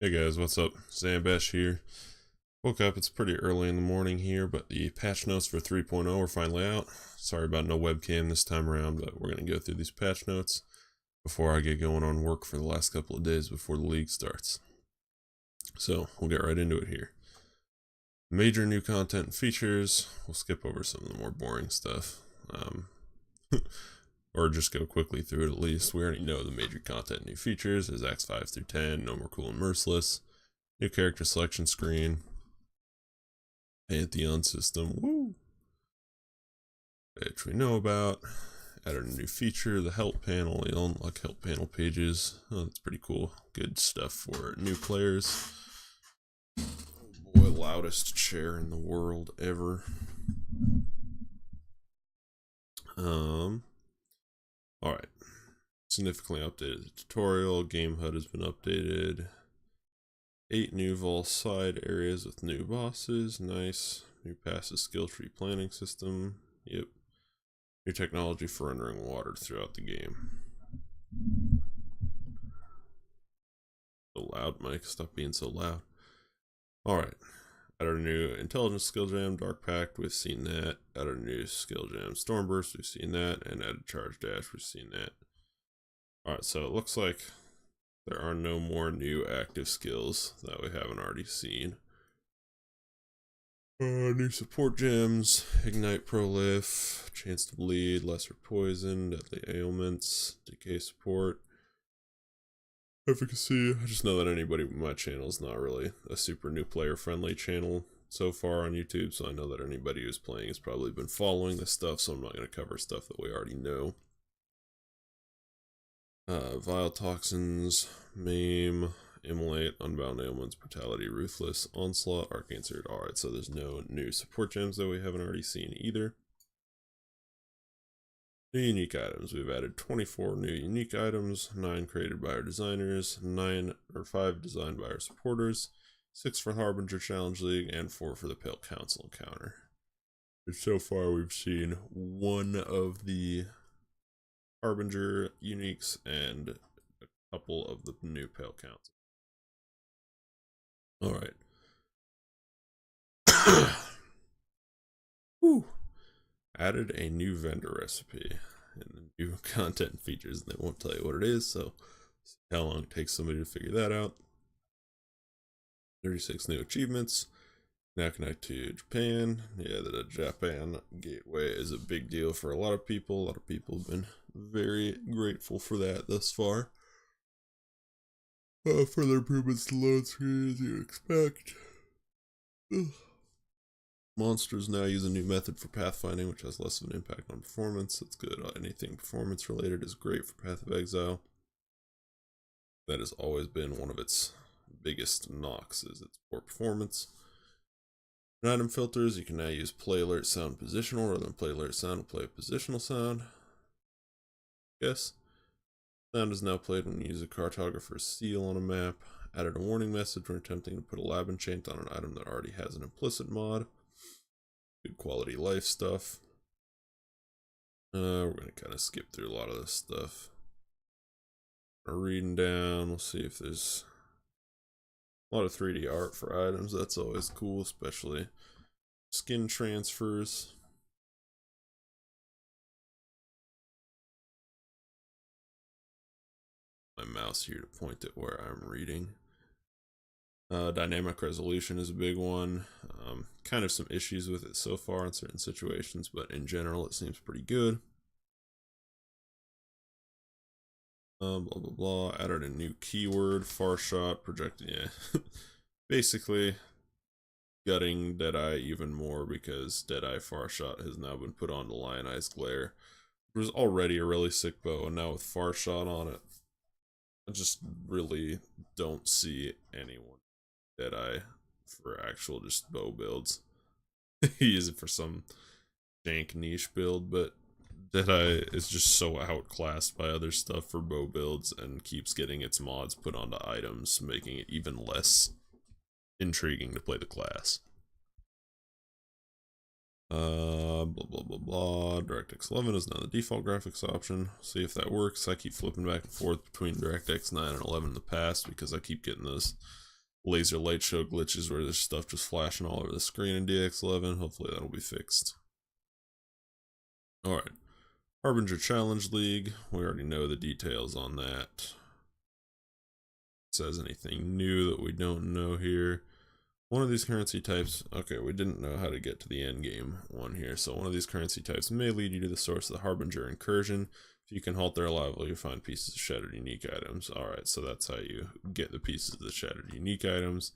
Hey guys, what's up? Zambash here. Woke up, it's pretty early in the morning here, but the patch notes for 3.0 are finally out. Sorry about no webcam this time around, but we're going to go through these patch notes before I get going on work for the last couple of days before the league starts. So, we'll get right into it here. Major new content and features. We'll skip over some of the more boring stuff. Or just go quickly through it at least. We already know the major content new features is Acts 5 through 10, no more cool and merciless. New character selection screen. Pantheon system, woo! Which we know about. Added a new feature, the help panel. You'll unlock help panel pages. Oh, that's pretty cool. Good stuff for new players. Oh boy, loudest chair in the world ever. Alright. Significantly updated the tutorial. Game HUD has been updated. 8 new Vol side areas with new bosses. Nice. New passive skill tree planning system. Yep. New technology for rendering water throughout the game. So loud, Mike. Stop being so loud. Alright. Added a new intelligence skill jam, Dark Pact, we've seen that. Added a new skill jam, Stormburst, we've seen that. And added charge dash, we've seen that. Alright, so it looks like there are no more new active skills that we haven't already seen. New support gems, Ignite Prolif, Chance to Bleed, Lesser Poison, Deadly Ailments, Decay Support, Efficacy. I just know that anybody with my channel is not really a super new player friendly channel so far on YouTube, so I know that anybody who's playing has probably been following this stuff, so I'm not going to cover stuff that we already know. Vile Toxins, Maim, Immolate, Unbound Ailments, Brutality, Ruthless, Onslaught, Arcane Surge. Alright, so there's no new support gems that we haven't already seen either. New unique items. We've added 24 new unique items, 9 created by our designers, 5 designed by our supporters, 6 for Harbinger Challenge League, and 4 for the Pale Council encounter. And so far we've seen 1 of the Harbinger uniques and a couple of the new Pale Council. Alright. Whew. Added a new vendor recipe and the new content features, and they won't tell you what it is, so see how long it takes somebody to figure that out. 36 new achievements. Now connect to Japan. Yeah, the Japan gateway is a big deal for a lot of people. A lot of people have been very grateful for that thus far. Further improvements to load screen as you expect. Ugh. Monsters now use a new method for pathfinding, which has less of an impact on performance. That's good. Anything performance related is great for Path of Exile. That has always been one of its biggest knocks, is its poor performance. In item filters, you can now use play alert sound positional rather than play alert sound and play a positional sound. Yes. Sound is now played when you use a cartographer's seal on a map. Added a warning message when attempting to put a lab enchant on an item that already has an implicit mod. Good quality life stuff. We're going to kind of skip through a lot of this stuff. Reading down, we'll see if there's a lot of 3D art for items. That's always cool, especially skin transfers. My mouse here to point at where I'm reading. Dynamic resolution is a big one. Kind of some issues with it so far in certain situations, but in general it seems pretty good. Blah blah blah. Added a new keyword, far shot, projecting. Yeah, basically gutting Deadeye even more because Deadeye far shot has now been put onto Lionized Glare. It was already a really sick bow, and now with far shot on it, I just really don't see anyone Deadeye for actual just bow builds. He use it for some jank niche build, but Deadeye is just so outclassed by other stuff for bow builds and keeps getting its mods put onto items, making it even less intriguing to play the class. Blah blah blah blah. DirectX 11 is now the default graphics option. See if that works. I keep flipping back and forth between DirectX 9 and 11 in the past because I keep getting those laser light show glitches where there's stuff just flashing all over the screen in DX11. Hopefully that'll be fixed. Alright. Harbinger Challenge League. We already know the details on that. Says anything new that we don't know here. One of these currency types, okay, we didn't know how to get to the end game one here, so one of these currency types may lead you to the source of the Harbinger Incursion. If you can halt their arrival, you find pieces of shattered unique items. Alright, so that's how you get the pieces of the shattered unique items,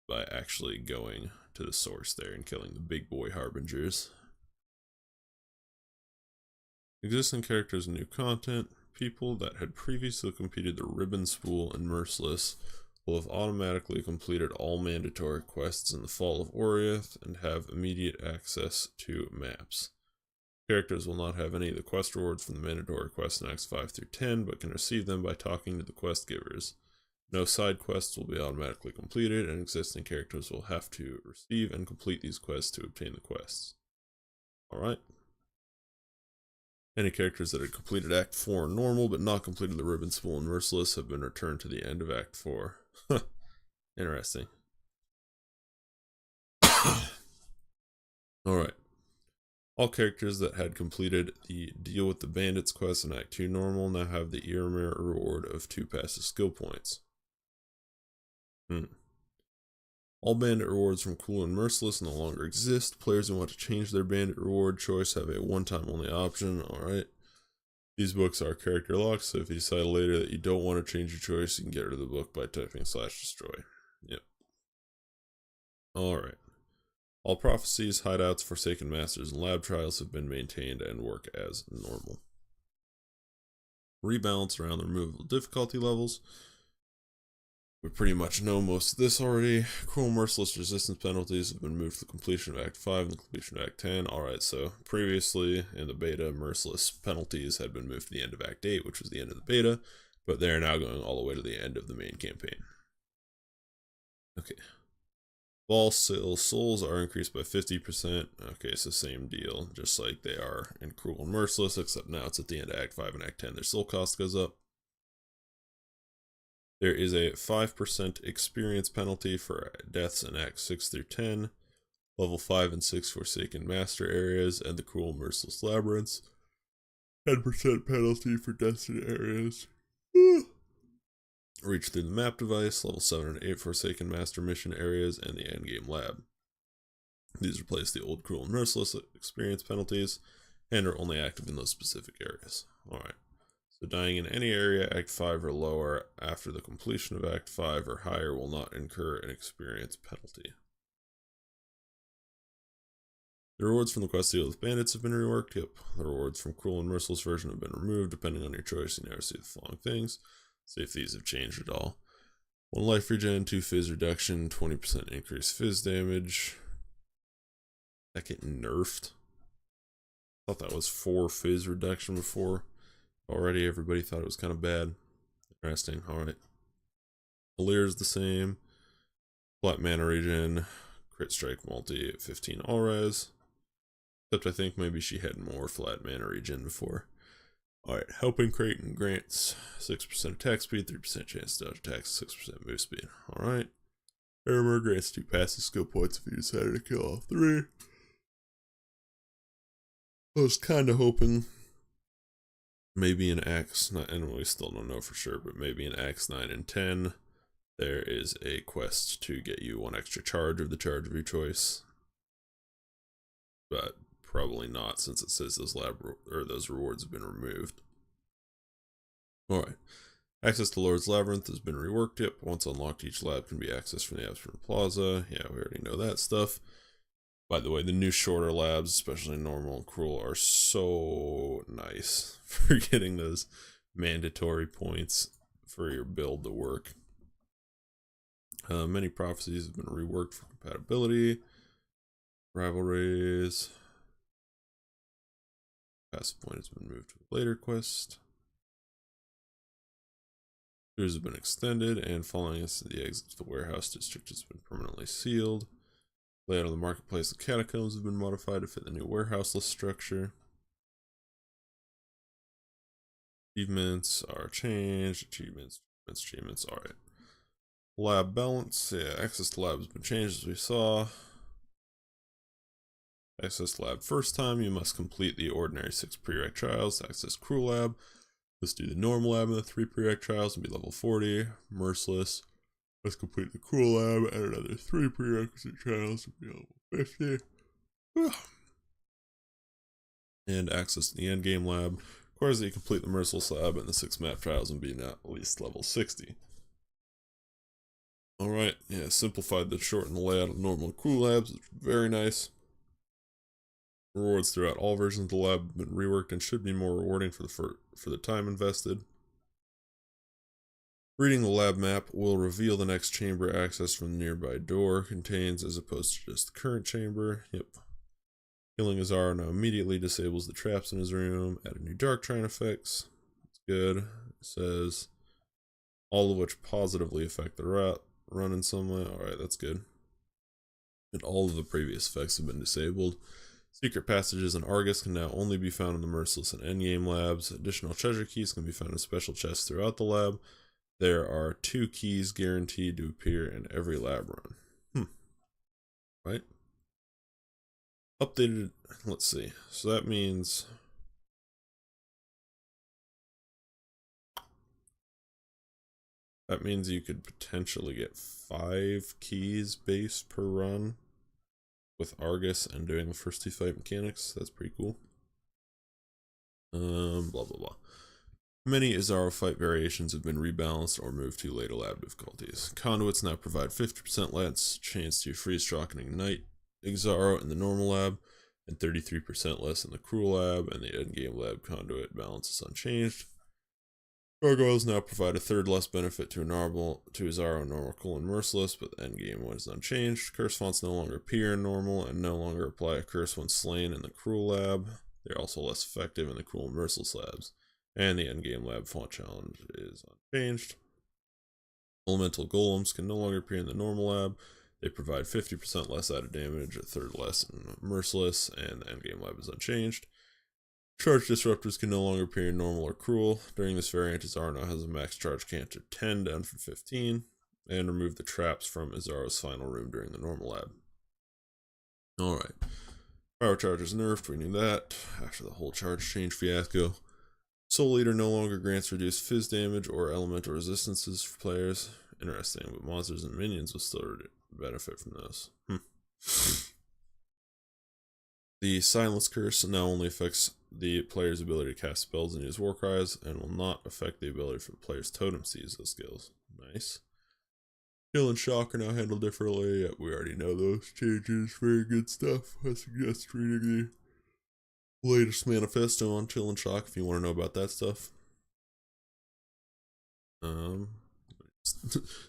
by actually going to the source there and killing the big boy Harbingers. Existing characters and new content. People that had previously completed the Ribbon Spool and Merciless will have automatically completed all mandatory quests in the Fall of Oriath and have immediate access to maps. Characters will not have any of the quest rewards from the mandatory quests in Acts 5 through 10, but can receive them by talking to the quest givers. No side quests will be automatically completed, and existing characters will have to receive and complete these quests to obtain the quests. Alright. Any characters that had completed Act 4 normal but not completed the Ribbon Spool and Merciless have been returned to the end of Act 4. Interesting. Alright. All characters that had completed the Deal with the Bandits quest in Act 2 normal now have the Earmere reward of 2 passive skill points. All bandit rewards from Cool and Merciless no longer exist. Players who want to change their bandit reward choice have a one-time only option. Alright. These books are character locked, so if you decide later that you don't want to change your choice, you can get rid of the book by typing /destroy. Yep. Alright. All prophecies, hideouts, Forsaken Masters, and lab trials have been maintained and work as normal. Rebalance around the removable difficulty levels. We pretty much know most of this already. Cruel Merciless resistance penalties have been moved to the completion of Act 5 and the completion of Act 10. Alright, so previously in the beta, Merciless penalties had been moved to the end of Act 8, which was the end of the beta, but they're now going all the way to the end of the main campaign. Okay. Ball souls are increased by 50%. Okay, so same deal, just like they are in Cruel and Merciless, except now it's at the end of Act 5 and Act 10. Their soul cost goes up. There is a 5% experience penalty for deaths in Acts 6 through 10, level 5 and 6 Forsaken Master areas, and the Cruel Merciless Labyrinths. 10% penalty for deaths in areas. Reach through the map device, level 7 and 8 Forsaken Master mission areas, and the endgame lab. These replace the old Cruel and Merciless experience penalties, and are only active in those specific areas. Alright. So dying in any area, Act 5 or lower, after the completion of Act 5 or higher will not incur an experience penalty. The rewards from the quest Deal with Bandits have been reworked. Yep, the rewards from Cruel and Merciless version have been removed. Depending on your choice, you never see the following things. See if these have changed at all. 1 life regen, 2 fizz reduction, 20% increased fizz damage. That getting nerfed? I thought that was 4 fizz reduction before. Already everybody thought it was kind of bad. Interesting. Alright. Alir's the same. Flat mana regen. Crit strike multi at 15 all res. Except I think maybe she had more flat mana regen before. Alright. Helping Creighton grants 6% attack speed, 3% chance to dodge attacks, 6% move speed. Alright. Armor grants 2 passive skill points if you decided to kill all 3. I was kind of hoping maybe in Acts 9, and we still don't know for sure, but maybe in Acts 9 and 10, there is a quest to get you 1 extra charge of the charge of your choice. But probably not, since it says those rewards have been removed. Alright. Access to Lord's Labyrinth has been reworked. Yep, once unlocked, each lab can be accessed from the Absent Plaza. Yeah, we already know that stuff. By the way, the new shorter labs, especially normal and cruel, are so nice for getting those mandatory points for your build to work. Many prophecies have been reworked for compatibility. Rivalries. Passive point has been moved to a later quest. Tours have been extended, and following us to the exit to the warehouse district has been permanently sealed. Layout of the marketplace and catacombs have been modified to fit the new warehouse-less structure. Achievements are changed. Achievements. Alright. Lab balance, yeah, access to lab has been changed as we saw. Access lab first time, you must complete the ordinary 6 prereq trials. To access crew lab, let's do the normal lab and the 3 prereq trials and be level 40. Merciless, let's complete the crew lab and another 3 prerequisite trials to be level 50. And access to the endgame lab requires that you complete the Merciless lab and the 6 map trials and be at least level 60. Alright, yeah, simplified the shorten the layout of normal and crew labs, it's very nice. Rewards throughout all versions of the lab have been reworked and should be more rewarding for the time invested. Reading the lab map will reveal the next chamber access from the nearby door contains as opposed to just the current chamber. Yep. Killing Azar now immediately disables the traps in his room. Add new dark trine effects. That's good. It says all of which positively affect the run in some way. Alright, that's good. And all of the previous effects have been disabled. Secret passages in Argus can now only be found in the Merciless and Endgame labs. Additional treasure keys can be found in special chests throughout the lab. There are 2 keys guaranteed to appear in every lab run. Right? Updated, let's see. So that means you could potentially get 5 keys base per run with Argus and doing the first 2 fight mechanics. That's pretty cool. Blah blah blah. Many Azaro fight variations have been rebalanced or moved to later lab difficulties. Conduits now provide 50% less chance to freeze, shock, and ignite Exaro in the normal lab, and 33% less in the cruel lab, and the endgame lab conduit balance is unchanged. Gargoyles now provide a third less benefit to Azaro, normal, cool, and merciless, but the endgame one is unchanged. Curse fonts no longer appear in normal and no longer apply a curse when slain in the cruel lab. They're also less effective in the cruel and merciless labs. And the endgame lab font challenge is unchanged. Elemental golems can no longer appear in the normal lab. They provide 50% less added damage, a third less in merciless, and the endgame lab is unchanged. Charge disruptors can no longer appear in normal or cruel. During this variant, Azaro now has a max charge count of 10 down from 15, and remove the traps from Azaro's final room during the normal lab. Alright. Power charge is nerfed, we knew that, after the whole charge change fiasco. Soul Eater no longer grants reduced fizz damage or elemental resistances for players. Interesting, but monsters and minions will still benefit from those. The Silence Curse now only affects the player's ability to cast spells and use war cries, and will not affect the ability for the player's totems to use those skills. Nice. Kill and Shock are now handled differently. Yep, we already know those changes. Very good stuff. I suggest reading the latest manifesto on Chill and Shock if you want to know about that stuff.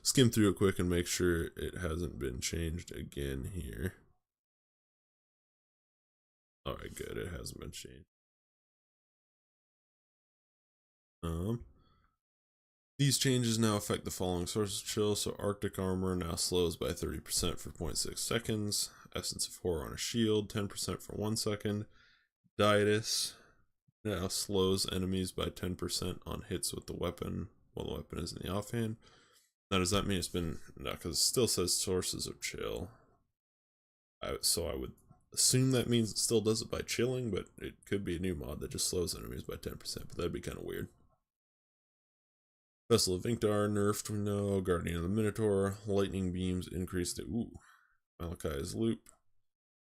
Skim through it quick and make sure it hasn't been changed again here. Alright, good, it hasn't been changed. These changes now affect the following sources of chill. So Arctic armor now slows by 30% for 0.6 seconds. Essence of Horror on a shield, 10% for 1 second. Dietus now slows enemies by 10% on hits with the weapon while the weapon is in the offhand. Now does that mean it's been, no, because it still says sources of chill. So I would assume that means it still does it by chilling, but it could be a new mod that just slows enemies by 10%, but that'd be kind of weird. Vessel of Inkdar nerfed, we know. Guardian of the Minotaur. Lightning beams increased to, Malachi's Loop.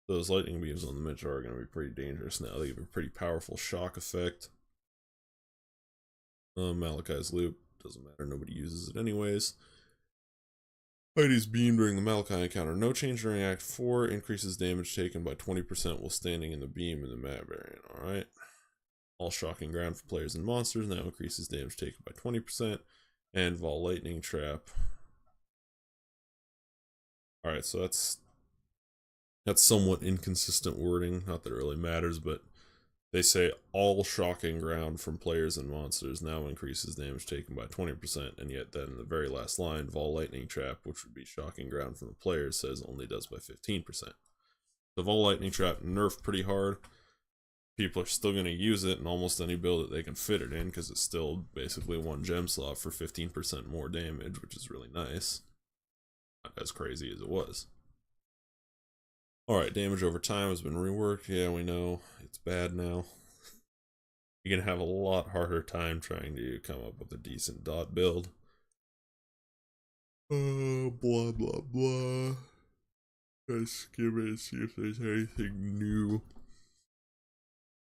Those lightning beams on the Minotaur are going to be pretty dangerous now. They give a pretty powerful shock effect. Malachi's Loop, doesn't matter, nobody uses it anyways. Heidi's beam during the Malachi encounter, no change during Act 4, increases damage taken by 20% while standing in the beam in the map variant, alright. All shocking ground for players and monsters now increases damage taken by 20%, and Vol Lightning Trap. Alright, so that's somewhat inconsistent wording, not that it really matters, but they say all shocking ground from players and monsters now increases damage taken by 20%, and yet then in the very last line, Vol Lightning Trap, which would be shocking ground from the players, says only does by 15%. The Vol Lightning Trap nerfed pretty hard. People are still going to use it in almost any build that they can fit it in, because it's still basically 1 gem slot for 15% more damage, which is really nice. not as crazy as it was. Alright, damage over time has been reworked. Yeah, we know it's bad now. You're gonna have a lot harder time trying to come up with a decent dot build. Blah blah blah. Let's skip it and see if there's anything new.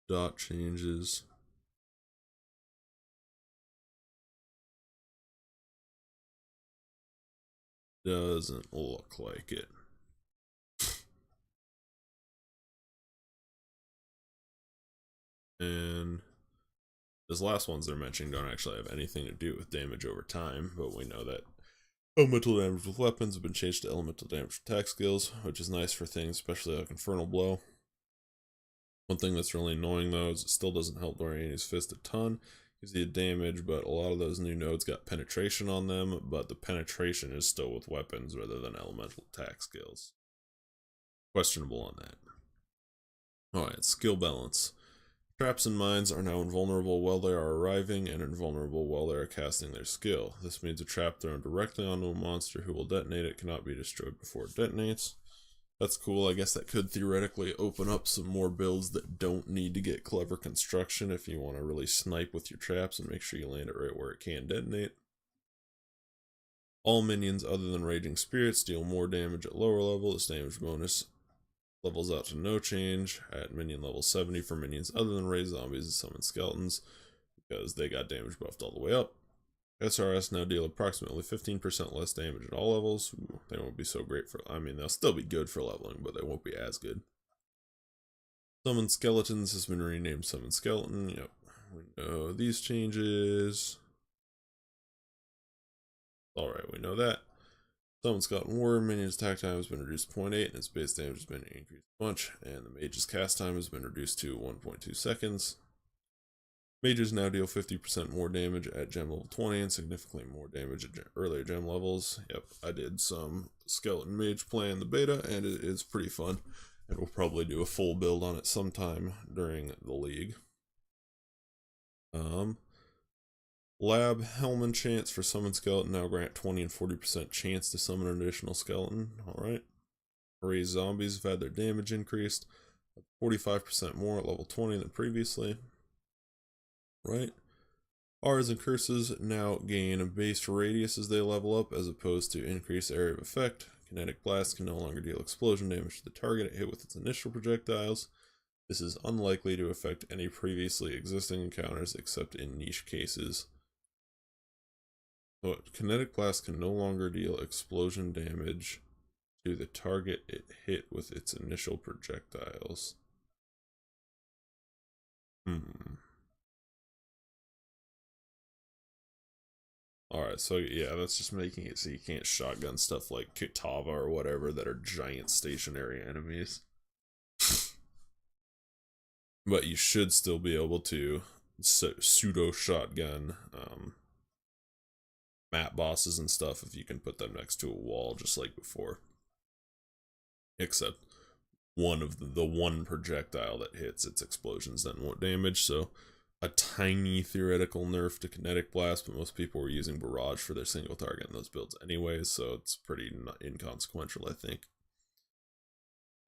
Dot changes. Doesn't look like it. And those last ones they're mentioning don't actually have anything to do with damage over time, but we know that elemental damage with weapons have been changed to elemental damage with attack skills, which is nice for things, especially like Infernal Blow. One thing that's really annoying though is it still doesn't help Doriani's Fist a ton. Gives you damage, but a lot of those new nodes got penetration on them, but the penetration is still with weapons rather than elemental attack skills. Questionable on that. Alright, skill balance. Traps and mines are now invulnerable while they are arriving and invulnerable while they are casting their skill. This means a trap thrown directly onto a monster who will detonate it cannot be destroyed before it detonates. That's cool. I guess that could theoretically open up some more builds that don't need to get clever construction if you want to really snipe with your traps and make sure you land it right where it can detonate. All minions other than Raging Spirits deal more damage at lower level. This damage bonus levels out to no change at minion level 70 for minions other than raised zombies and summoned skeletons because they got damage buffed all the way up. SRS now deal approximately 15% less damage at all levels. Ooh, they won't be so great for, I mean, they'll still be good for leveling, but they won't be as good. Summoned Skeletons has been renamed Summoned Skeleton. Yep, we know these changes. Alright, we know that. Summoned Skeleton Warrior minion's attack time has been reduced to 0.8 and its base damage has been increased a bunch, and the mage's cast time has been reduced to 1.2 seconds. Mages now deal 50% more damage at gem level 20 and significantly more damage at earlier gem levels. Yep, I did some skeleton mage play in the beta and it is pretty fun. And we'll probably do a full build on it sometime during the league. Lab Helm enchants for summon skeleton now grant 20 and 40% chance to summon an additional skeleton. Alright. Raised zombies have had their damage increased 45% more at level 20 than previously. Right. Auras and curses now gain a base radius as they level up as opposed to increased area of effect. Kinetic blast can no longer deal explosion damage to the target it hit with its initial projectiles. This is unlikely to affect any previously existing encounters except in niche cases. But kinetic blast can no longer deal explosion damage to the target it hit with its initial projectiles. Alright, so yeah, that's just making it so you can't shotgun stuff like Kitava or whatever that are giant stationary enemies. But you should still be able to pseudo shotgun map bosses and stuff if you can put them next to a wall just like before. Except one of the one projectile that hits its explosions then won't damage, so a tiny theoretical nerf to kinetic blast, but most people were using barrage for their single target in those builds anyways, so it's pretty inconsequential, I think.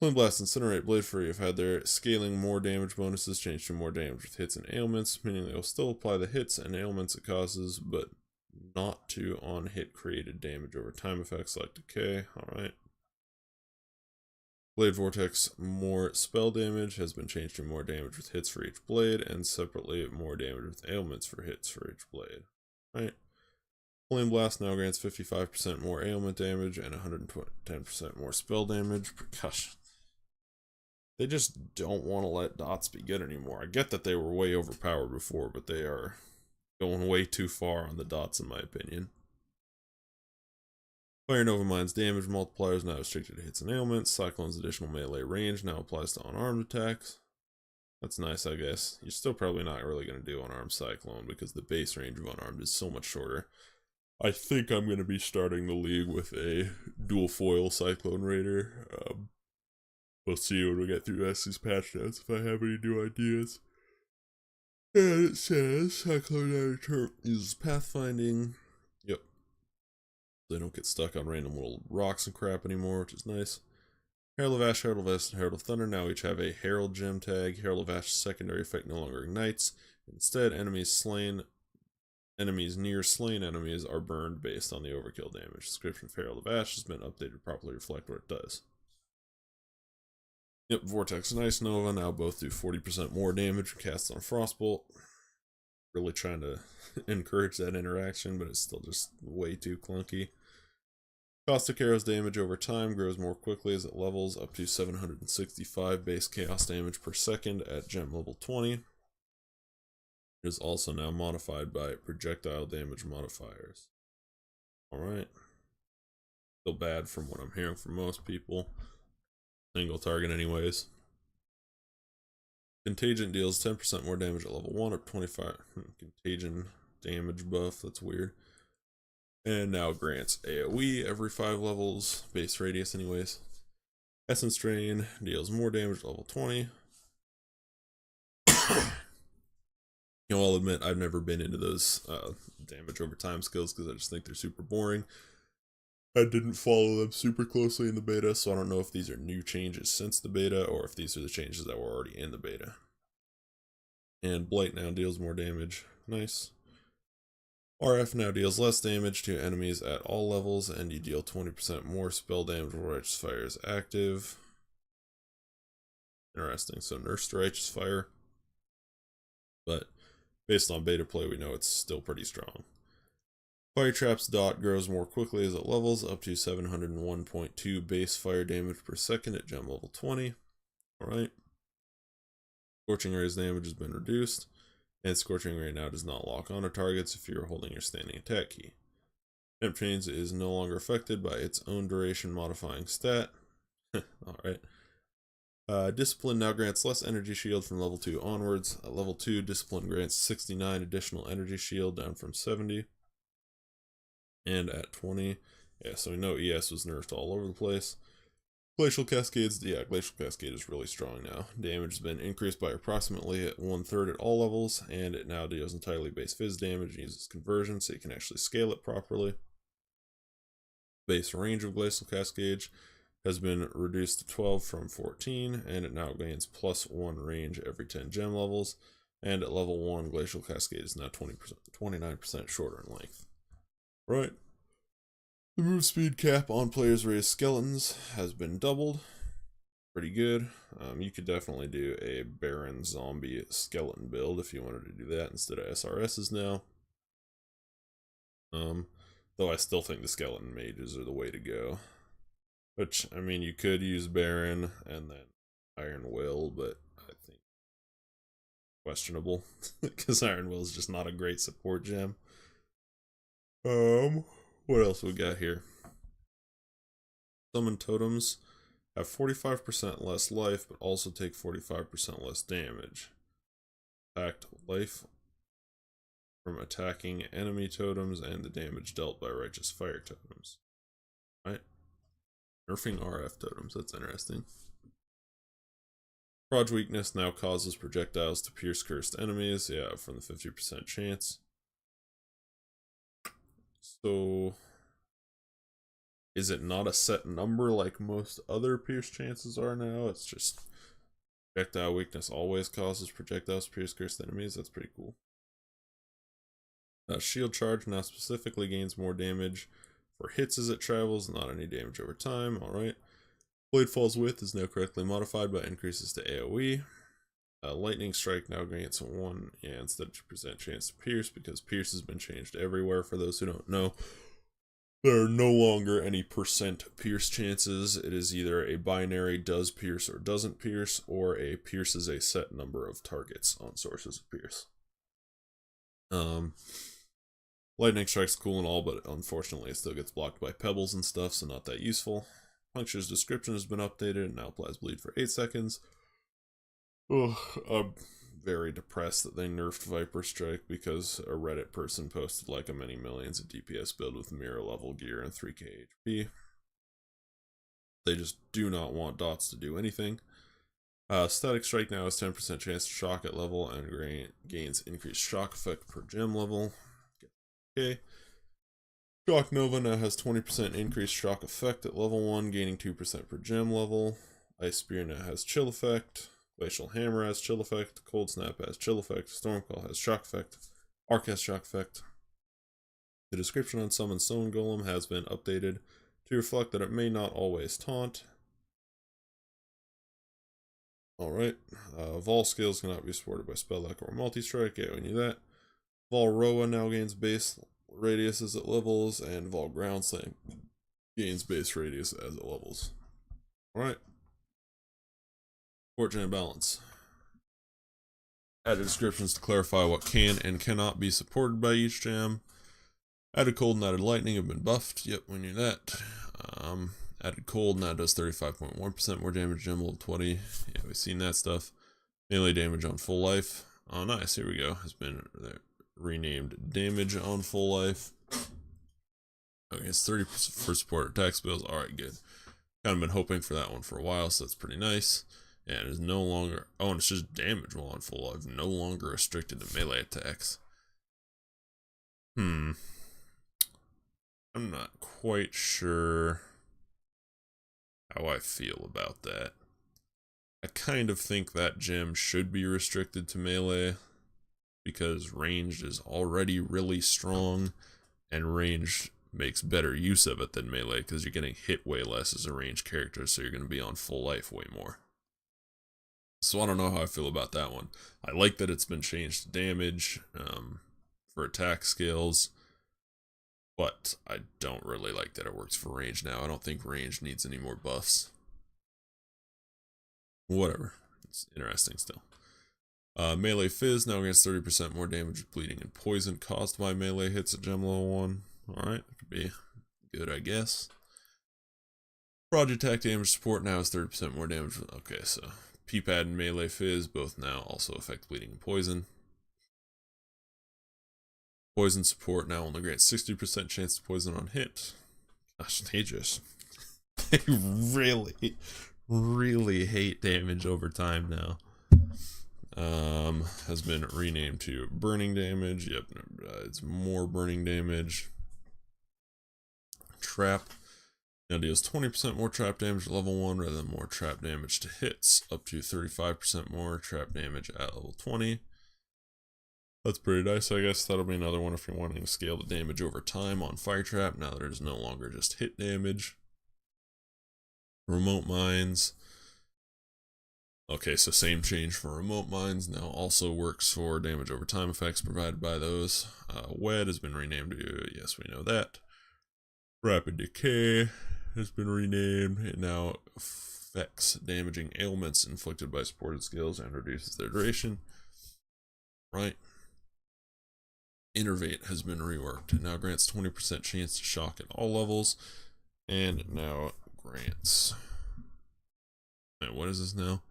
Flame Blast, Incinerate, Blade Fury have had their scaling more damage bonuses changed to more damage with hits and ailments, meaning they will still apply the hits and ailments it causes, but not to on hit created damage over time effects like decay. Alright. Blade Vortex, more spell damage has been changed to more damage with hits for each blade, and separately more damage with ailments for hits for each blade. Right. Flame Blast now grants 55% more ailment damage and 110% more spell damage. Gosh, they just don't want to let dots be good anymore. I get that they were way overpowered before, but they are going way too far on the dots in my opinion. Fire Nova Mine's damage multiplier is now restricted to hits and ailments. Cyclone's additional melee range now applies to unarmed attacks. That's nice, I guess. You're still probably not really going to do unarmed Cyclone because the base range of unarmed is so much shorter. I think I'm going to be starting the league with a dual foil Cyclone Raider. We'll see when we get through Esse's patch notes if I have any new ideas. And it says Cyclone Raider uses pathfinding. Yep. They don't get stuck on random little rocks and crap anymore, which is nice. Herald of Ash, Herald of West, and Herald of Thunder now each have a Herald gem tag. Herald of Ash's secondary effect no longer ignites. Instead, enemies near slain enemies are burned based on the overkill damage. Description of Herald of Ash has been updated to properly reflect what it does. Yep, Vortex and Ice Nova now both do 40% more damage when cast on Frostbolt. Really trying to encourage that interaction, but it's still just way too clunky. Caustic Arrow's damage over time grows more quickly as it levels up to 765 base chaos damage per second at gem level 20. It is also now modified by projectile damage modifiers. Alright. Still bad from what I'm hearing from most people. Single target anyways. Contagion deals 10% more damage at level 1 up 25. Contagion damage buff, that's weird. And now grants AoE every 5 levels, base radius anyways. Essence Drain deals more damage at level 20. I'll admit I've never been into those damage over time skills because I just think they're super boring. I didn't follow them super closely in the beta, so I don't know if these are new changes since the beta or if these are the changes that were already in the beta. And Blight now deals more damage. Nice. RF now deals less damage to enemies at all levels, and you deal 20% more spell damage when Righteous Fire is active. Interesting, so nerfs to Righteous Fire. But based on beta play, we know it's still pretty strong. Fire Trap's dot grows more quickly as it levels, up to 701.2 base fire damage per second at gem level 20. Alright. Scorching Ray's damage has been reduced, and Scorching Ray now does not lock onto targets if you're holding your standing attack key. Temp Chains is no longer affected by its own duration modifying stat. Alright. Discipline now grants less energy shield from level 2 onwards. At level 2, Discipline grants 69 additional energy shield down from 70. And at 20, yeah, so we know ES was nerfed all over the place. Glacial Cascades, yeah, Glacial Cascade is really strong now. Damage has been increased by approximately 1/3 at all levels, and it now deals entirely base Fizz damage and uses conversion so you can actually scale it properly. Base range of Glacial Cascade has been reduced to 12 from 14, and it now gains +1 range every 10 gem levels. And at level 1, Glacial Cascade is now 29% shorter in length. Right. The move speed cap on players' raised skeletons has been doubled. Pretty good. You could definitely do a Baron zombie skeleton build if you wanted to do that instead of SRSs now. Though I still think the skeleton mages are the way to go. Which, I mean, you could use Baron and then Iron Will, but I think questionable because Iron Will is just not a great support gem. What else we got here? Summon totems have 45% less life, but also take 45% less damage. Attacked life from attacking enemy totems and the damage dealt by Righteous Fire totems. Right? Nerfing RF totems, that's interesting. Proj weakness now causes projectiles to pierce cursed enemies, yeah, from the 50% chance. So, is it not a set number like most other pierce chances are now? It's just projectile weakness always causes projectiles to pierce cursed enemies. That's pretty cool. Shield charge now specifically gains more damage for hits as it travels, not any damage over time. Alright. Blade Fall's width is now correctly modified by increases to AoE. Lightning Strike now grants 1 instead of 2% chance to pierce, because pierce has been changed everywhere for those who don't know. There are no longer any percent pierce chances. It is either a binary does pierce or doesn't pierce, or a pierces a set number of targets on sources of pierce. Lightning Strike's cool and all, but unfortunately it still gets blocked by pebbles and stuff, so not that useful. Puncture's description has been updated and now applies bleed for 8 seconds. Ugh, I'm very depressed that they nerfed Viper Strike because a Reddit person posted like a many millions of DPS build with mirror level gear and 3k HP. They just do not want dots to do anything. Static Strike now has 10% chance to shock at level and gains increased shock effect per gem level. Okay. Shock Nova now has 20% increased shock effect at level 1, gaining 2% per gem level. Ice Spear now has chill effect. Glacial Hammer has chill effect. Cold Snap has chill effect. Stormcall has shock effect. Arc has shock effect. The description on Summon Stone Golem has been updated to reflect that it may not always taunt. Alright, Vol skills cannot be supported by Spell Lock or Multi-Strike, yeah, we knew that. Vol Roa now gains base radius as it levels, and Vol Ground Slam gains base radius as it levels. Alright. Fortune and Balance. Added descriptions to clarify what can and cannot be supported by each gem. Added Cold and Added Lightning have been buffed. Yep, we knew that. Added Cold now does 35.1% more damage, gem level 20. Yeah, we've seen that stuff. Melee damage on full life. Oh, nice. Here we go. Has been renamed damage on full life. Okay, it's 30% for support attack spells. Alright, good. Kind of been hoping for that one for a while, so that's pretty nice. And it is no longer... Oh, and it's just damage while on full life. No longer restricted to melee attacks. I'm not quite sure how I feel about that. I kind of think that gem should be restricted to melee because ranged is already really strong, and ranged makes better use of it than melee because you're getting hit way less as a ranged character, so you're going to be on full life way more. So I don't know how I feel about that one. I like that it's been changed to damage for attack skills, but I don't really like that it works for range now. I don't think range needs any more buffs. Whatever. It's interesting still. Melee Fizz now gets 30% more damage with bleeding and poison caused by melee hits at gem level 1. Alright, that could be good, I guess. Project attack damage support now is 30% more damage. Okay, so P-Pad and Melee Fizz both now also affect bleeding and poison. Poison support now only grants 60% chance to poison on hit. Gosh, they just... they really hate damage over time now. Has been renamed to burning damage. Yep, it's more burning damage. Trap now deals 20% more trap damage at level 1 rather than more trap damage to hits, up to 35% more trap damage at level 20. That's pretty nice, I guess. That'll be another one if you're wanting to scale the damage over time on Fire Trap, now that it's no longer just hit damage. Remote Mines. Okay, so same change for Remote Mines, now also works for damage over time effects provided by those. Wed has been renamed to, yes, we know that. Rapid Decay has been renamed. It now affects damaging ailments inflicted by supported skills and reduces their duration. Right. Innervate has been reworked. It now grants 20% chance to shock at all levels. And now grants... Wait, what is this now?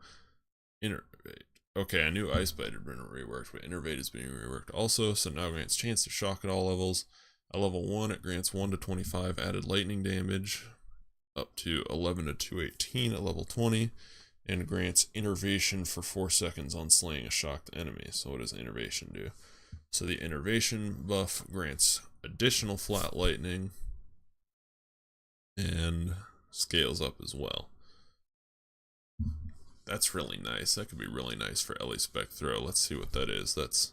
Innervate. Okay, I knew Ice Bite had been reworked, but Innervate is being reworked also, so now grants chance to shock at all levels. At level 1, it grants 1 to 25 added lightning damage, up to 11 to 218 at level 20, and grants Innervation for 4 seconds on slaying a shocked enemy. So what does Innervation do? So the Innervation buff grants additional flat lightning, and scales up as well. That's really nice. That could be really nice for Ellie Spectro. Let's see what that is. That's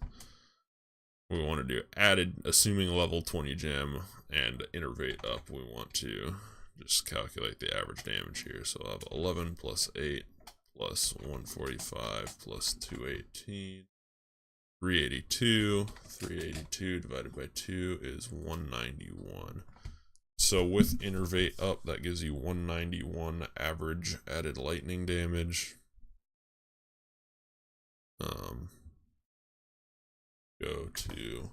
what we want to do. Added, assuming level 20 gem and innervate up, we want to just calculate the average damage here. So I'll have 11 plus 8 plus 145 plus 218. 382. 382 divided by 2 is 191. So with innervate up, that gives you 191 average added lightning damage. Go to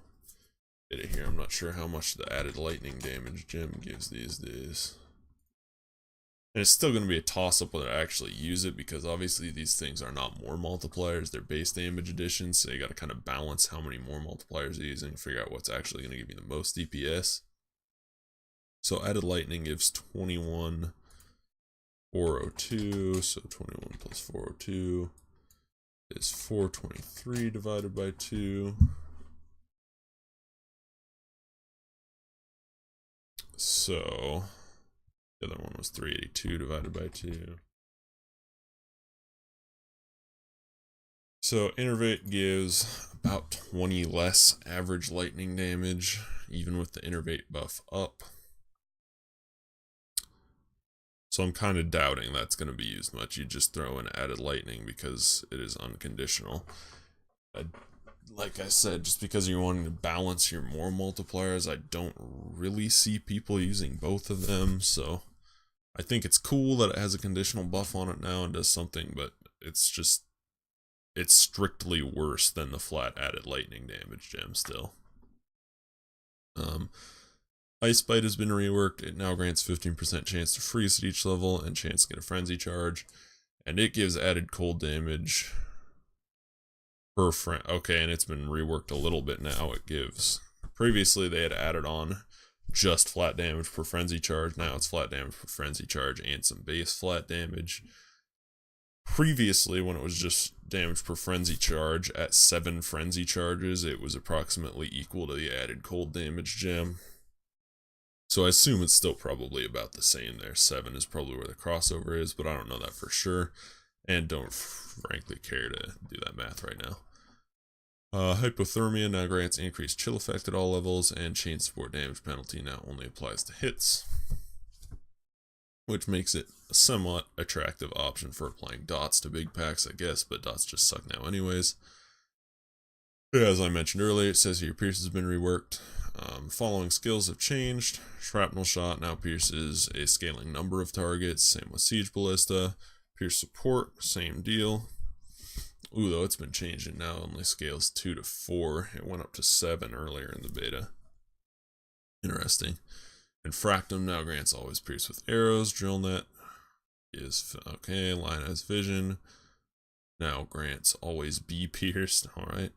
it here. I'm not sure how much the added lightning damage gem gives these days. And it's still going to be a toss-up whether I actually use it, because obviously these things are not more multipliers, they're base damage additions, so you got to kind of balance how many more multipliers you're using, figure out what's actually going to give you the most DPS. So added lightning gives 21,402, so 21 plus 402 is 423 divided by 2. So the other one was 382 divided by 2. So Innervate gives about 20 less average lightning damage, even with the Innervate buff up. So I'm kind of doubting that's going to be used much. You just throw in added lightning because it is unconditional. Like I said, just because you're wanting to balance your more multipliers, I don't really see people using both of them. So I think it's cool that it has a conditional buff on it now and does something, but it's strictly worse than the flat added lightning damage gem still. Ice Bite has been reworked. It now grants 15% chance to freeze at each level and chance to get a frenzy charge. And it gives added cold damage per friend. Okay, and it's been reworked a little bit now. It gives... Previously, they had added on just flat damage per frenzy charge. Now it's flat damage per frenzy charge and some base flat damage. Previously, when it was just damage per frenzy charge, at 7 frenzy charges, it was approximately equal to the added cold damage gem. So I assume it's still probably about the same there. 7 is probably where the crossover is, but I don't know that for sure. And don't frankly care to do that math right now. Hypothermia now grants increased chill effect at all levels, and chain support damage penalty now only applies to hits, which makes it a somewhat attractive option for applying dots to big packs, I guess, but dots just suck now anyways. As I mentioned earlier, it says here Pierce has been reworked. Following skills have changed. Shrapnel Shot now pierces a scaling number of targets, same with Siege Ballista. Pierce Support, same deal. Ooh, though it's been changed, it now only scales 2 to 4. It went up to 7 earlier in the beta. Interesting. And Fractum now grants always pierce with arrows. Drill Net is okay. Lioness Vision now grants always be pierced. Alright.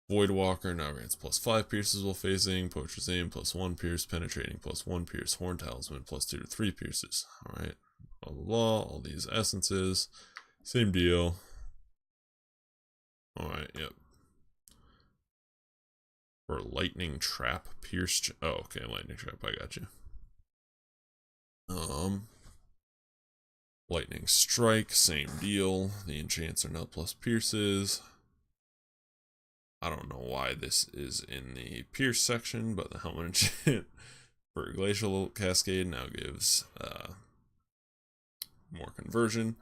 Voidwalker now grants +5 pierces while phasing. Poacher's Aim +1 pierce. Penetrating +1 pierce. Horn Talisman +2 to 3 pierces. Alright. Blah blah blah. All these essences. Same deal. Alright, yep. For Lightning Trap pierce. Oh, okay, Lightning Trap, I got you. Lightning Strike, same deal. The enchants are now plus pierces. I don't know why this is in the pierce section, but the helmet enchant for Glacial Cascade now gives more conversion.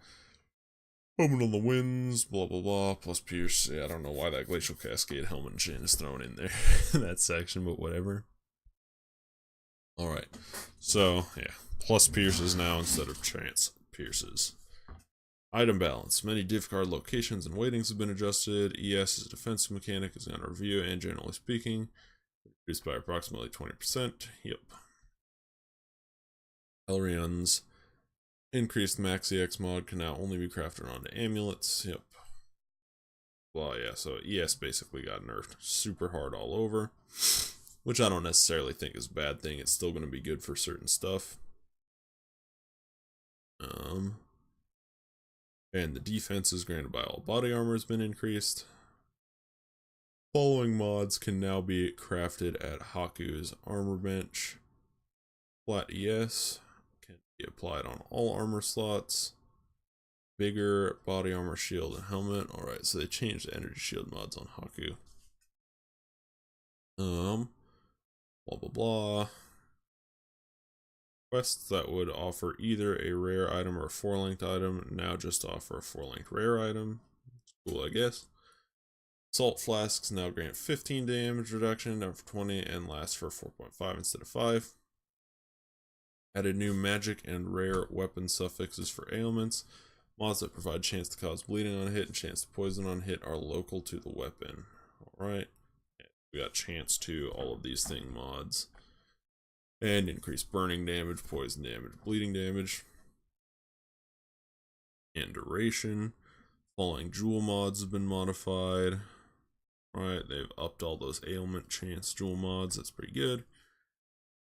Helmet on the Winds, blah blah blah, plus pierce. Yeah, I don't know why that Glacial Cascade helmet enchant is thrown in there in that section, but whatever. Alright, so yeah, plus pierces now instead of chance pierces. Item balance. Many div card locations and weightings have been adjusted. ES's defensive mechanic is under review, and generally speaking, reduced by approximately 20%. Yep. Elrion's increased Maxi X mod can now only be crafted onto amulets. Yep. Well, yeah, so ES basically got nerfed super hard all over, which I don't necessarily think is a bad thing. It's still going to be good for certain stuff. And the defenses granted by all body armor has been increased. Following mods can now be crafted at Haku's armor bench. Flat ES can be applied on all armor slots. Bigger body armor, shield, and helmet. Alright, so they changed the energy shield mods on Haku. Blah blah blah. Quests that would offer either a rare item or a 4-linked item now just offer a 4-linked rare item. It's cool, I guess. Salt flasks now grant 15 damage reduction, down for 20, and last for 4.5 instead of 5. Added new magic and rare weapon suffixes for ailments. Mods that provide chance to cause bleeding on hit and chance to poison on hit are local to the weapon. Alright. We got chance to all of these thing mods. And increased burning damage, poison damage, bleeding damage. And duration. Falling jewel mods have been modified. Alright, they've upped all those ailment chance jewel mods. That's pretty good.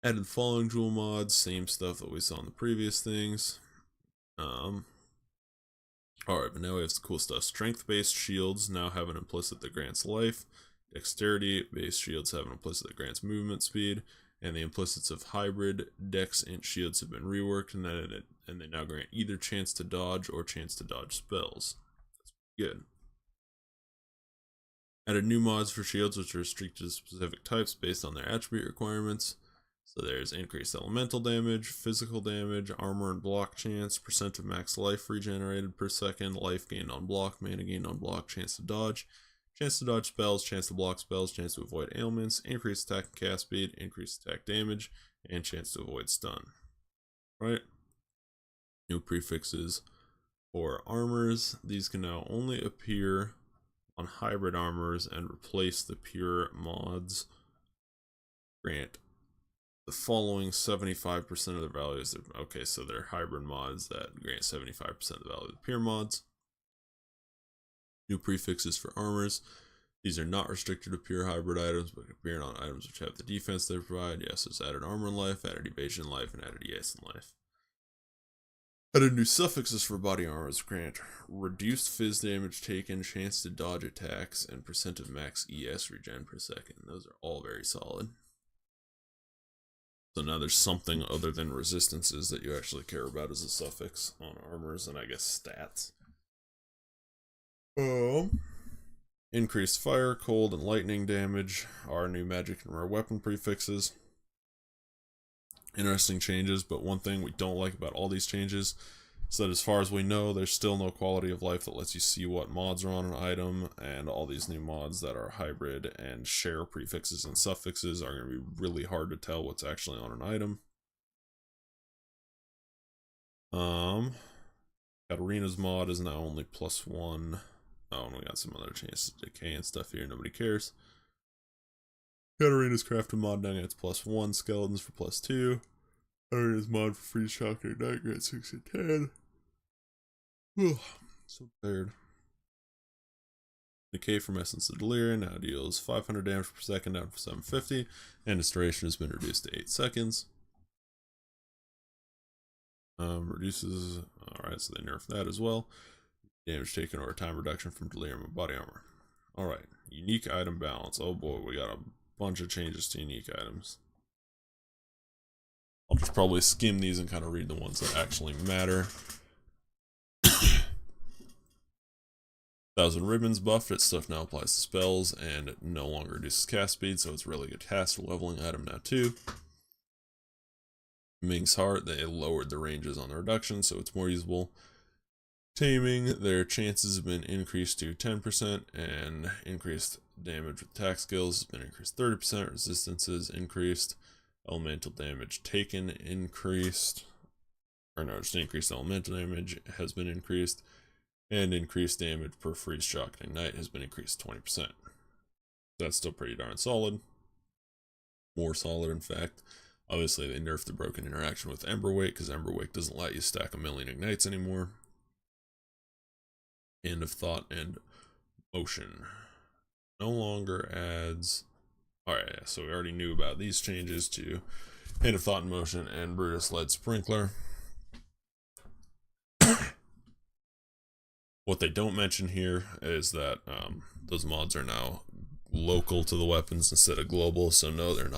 Added falling jewel mods, same stuff that we saw in the previous things. Alright, but now we have some cool stuff. Strength-based shields now have an implicit that grants life. Dexterity-based shields have an implicit that grants movement speed. and the implicits of hybrid, dex, and shields have been reworked, and they now grant either chance to dodge or chance to dodge spells. That's good. Added new mods for shields, which are restricted to specific types based on their attribute requirements. So there's increased elemental damage, physical damage, armor and block chance, percent of max life regenerated per second, life gained on block, mana gained on block, chance to dodge spells, chance to block spells, chance to avoid ailments, increased attack and cast speed, increased attack damage, and chance to avoid stun. Right? New prefixes for armors. These can now only appear on hybrid armors and replace the pure mods. Grant the following 75% of the values. Okay, so they're hybrid mods that grant 75% of the value of the pure mods. New prefixes for armors. These are not restricted to pure hybrid items, but appear on items which have the defense they provide. Yes, it's added armor and life, added evasion life, and added ES and life. Added new suffixes for body armors. Grant reduced phys damage taken, chance to dodge attacks, and percent of max ES regen per second. Those are all very solid. So now there's something other than resistances that you actually care about as a suffix on armors and I guess stats. Increased fire, cold, and lightning damage are new magic and rare weapon prefixes. Interesting changes, but one thing we don't like about all these changes is that as far as we know, there's still no quality of life that lets you see what mods are on an item, and all these new mods that are hybrid and share prefixes and suffixes are going to be really hard to tell what's actually on an item. Katarina's mod is now only +1. Oh, and we got some other chances to decay and stuff here, nobody cares. Katarina's crafted mod now gets +1, skeletons for +2. Katarina's mod for freeze, shock, and ignite grants 6 and 10. Ugh, so tired. Decay from Essence of Delirium now deals 500 damage per second down from 750, and its duration has been reduced to 8 seconds. Reduces, alright, so they nerfed that as well. Damage taken or a time reduction from Delirium and body armor. Alright, unique item balance. Oh boy, we got a bunch of changes to unique items. I'll just probably skim these and kind of read the ones that actually matter. 1000 Ribbons buffed. Its stuff now applies to spells and no longer reduces cast speed, so it's a really good cast leveling item now too. Ming's Heart, they lowered the ranges on the reduction, so it's more usable. Taming, their chances have been increased to 10%, and increased damage with attack skills has been increased 30%, resistances increased, elemental damage taken increased, or no, just increased elemental damage has been increased, and increased damage per freeze, shock, and ignite has been increased 20%. That's still pretty darn solid. More solid, in fact. Obviously, they nerfed the broken interaction with Emberwake, because Emberwake doesn't let you stack a million ignites anymore. End of Thought and Motion no longer adds. Alright, yeah, so we already knew about these changes to End of Thought and Motion and Brutus Lead Sprinkler. What they don't mention here is that those mods are now local to the weapons instead of global, so no, they're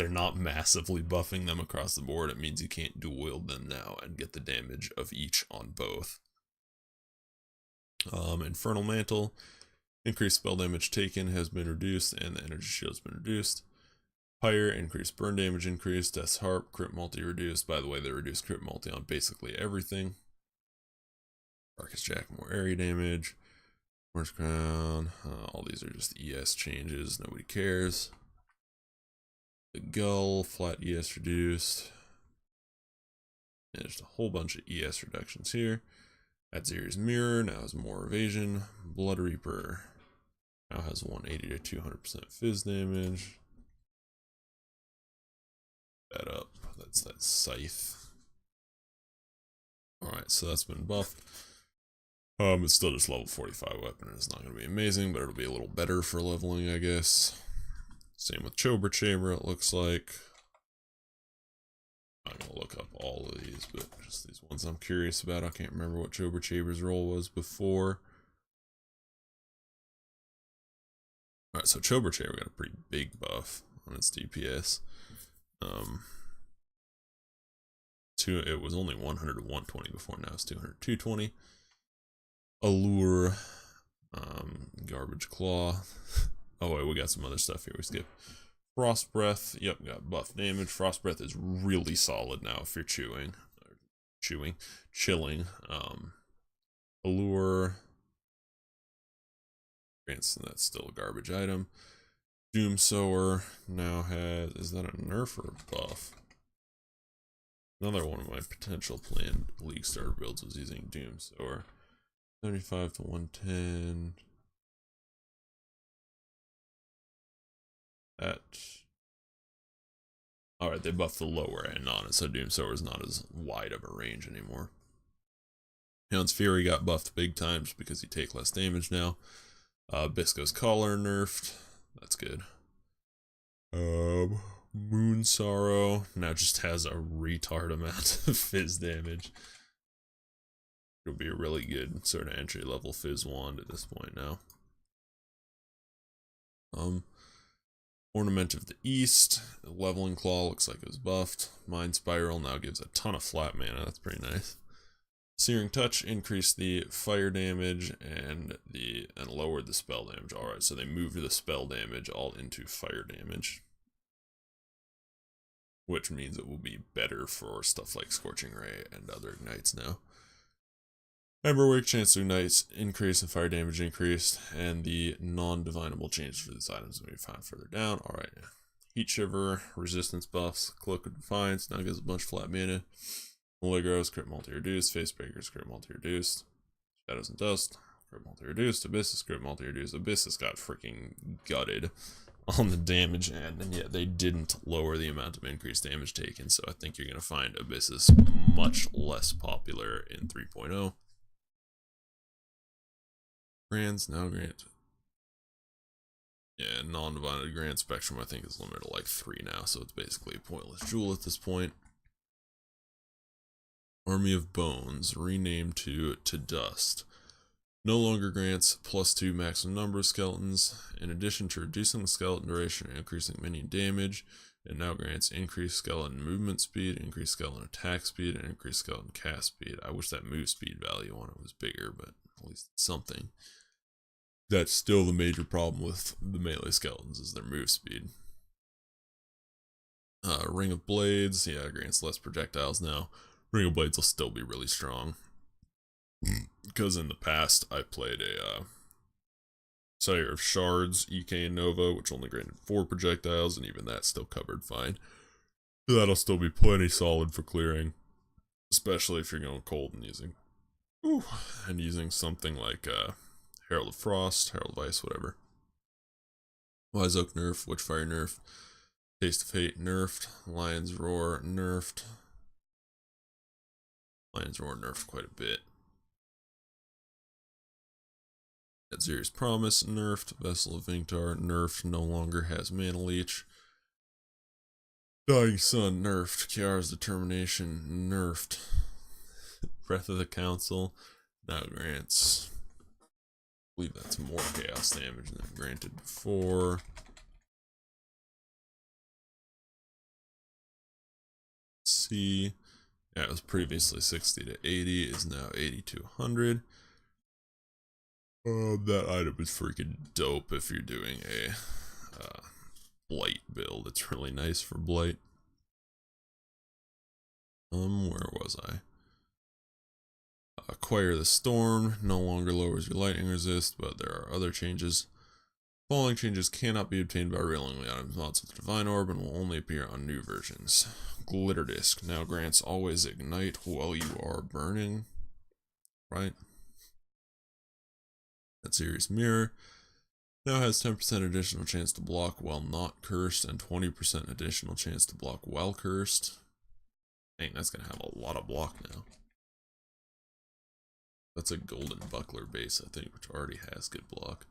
not massively buffing them across the board. It means you can't dual wield them now and get the damage of each on both. Infernal Mantle, increased spell damage taken has been reduced and the energy shield has been reduced. Pyre, increased burn damage increased. Death's Harp, crit multi reduced. By the way, they reduced crit multi on basically everything. Darkest Jack, more area damage. Orange Crown, all these are just ES changes, nobody cares. The Gull, flat ES reduced. And there's a whole bunch of ES reductions here. Adziri's Mirror now has more evasion. Blood Reaper now has 180 to 200% fizz damage. That up, that's that Scythe. Alright, so that's been buffed. It's still just level 45 weapon. It's not going to be amazing, but it'll be a little better for leveling, I guess. Same with Chober Chamber, it looks like. I'm going to look up all of these, but just these ones I'm curious about. I can't remember what Chober Chamber's role was before. Alright, so Chober Chamber got a pretty big buff on its DPS. It was only 100 to 120 before, now it's 200 220. Allure, Garbage Claw. Oh wait, we got some other stuff here we skip. Frost Breath, yep, got buff damage. Frost Breath is really solid now if you're chilling. Allure, grants, that's still a garbage item. Doom Sower now has, is that a nerf or a buff? Another one of my potential planned League starter builds was using Doom Sower. 75 to 110. That. Alright, they buffed the lower end on it, so Doom Sower is not as wide of a range anymore. Hound's Fury got buffed big times because you take less damage now. Bisco's Collar nerfed. That's good. Moon Sorrow now just has a retard amount of fizz damage. It'll be a really good sort of entry level fizz wand at this point now. Ornament of the East, Leveling Claw looks like it was buffed. Mind Spiral now gives a ton of flat mana, that's pretty nice. Searing Touch increased the fire damage and lowered the spell damage. Alright, so they moved the spell damage all into fire damage, which means it will be better for stuff like Scorching Ray and other ignites now. Emberwake chance to ignite increase and fire damage increased, and the non-divinable changes for these items will be found further down. Alright, Heat Shiver, resistance buffs, Cloak of Defiance now gives a bunch of flat mana. Maligros, crit multi reduced, Facebreakers, crit multi reduced, Shadows and Dust, crit multi reduced, Abyssus, crit multi reduced. Abyssus got freaking gutted on the damage end, and yet they didn't lower the amount of increased damage taken, so I think you're going to find Abyssus much less popular in 3.0. Grants now grant. Yeah, non-divided grant spectrum I think is limited to like 3 now, so it's basically a pointless jewel at this point. Army of Bones, renamed to Dust. No longer grants +2 maximum number of skeletons. In addition to reducing the skeleton duration and increasing minion damage, it now grants increased skeleton movement speed, increased skeleton attack speed, and increased skeleton cast speed. I wish that move speed value on it was bigger, but at least it's something. That's still the major problem with the melee skeletons, is their move speed. Ring of Blades, yeah, grants less projectiles now. Ring of Blades will still be really strong, because in the past I played a Sire of Shards, EK and Nova, which only granted 4 projectiles, and even that still covered fine. That'll still be plenty solid for clearing, especially if you're going cold and using something like Herald of Frost, Herald of Ice, whatever. Wise Oak nerf, Witchfire nerf, Taste of Fate nerfed, Lion's Roar nerfed. Lion's Roar nerfed quite a bit. Aziri's Promise nerfed, Vessel of Vinctar nerfed, no longer has Mana Leech. Dying Sun nerfed, Kiara's Determination nerfed. Breath of the Council now grants, I believe that's more chaos damage than granted before. Let's see. Yeah, it was previously 60 to 80, is now 80 to 100. That item is freaking dope if you're doing a Blight build. It's really nice for Blight. Where was I? Acquire the Storm no longer lowers your lightning resist, but there are other changes. Following changes cannot be obtained by reeling the items mods with the Divine Orb and will only appear on new versions. Glitter Disc now grants always ignite while you are burning. Right? That series Mirror now has 10% additional chance to block while not cursed and 20% additional chance to block while cursed. Dang, that's gonna have a lot of block now. That's a Golden Buckler base, I think, which already has good block.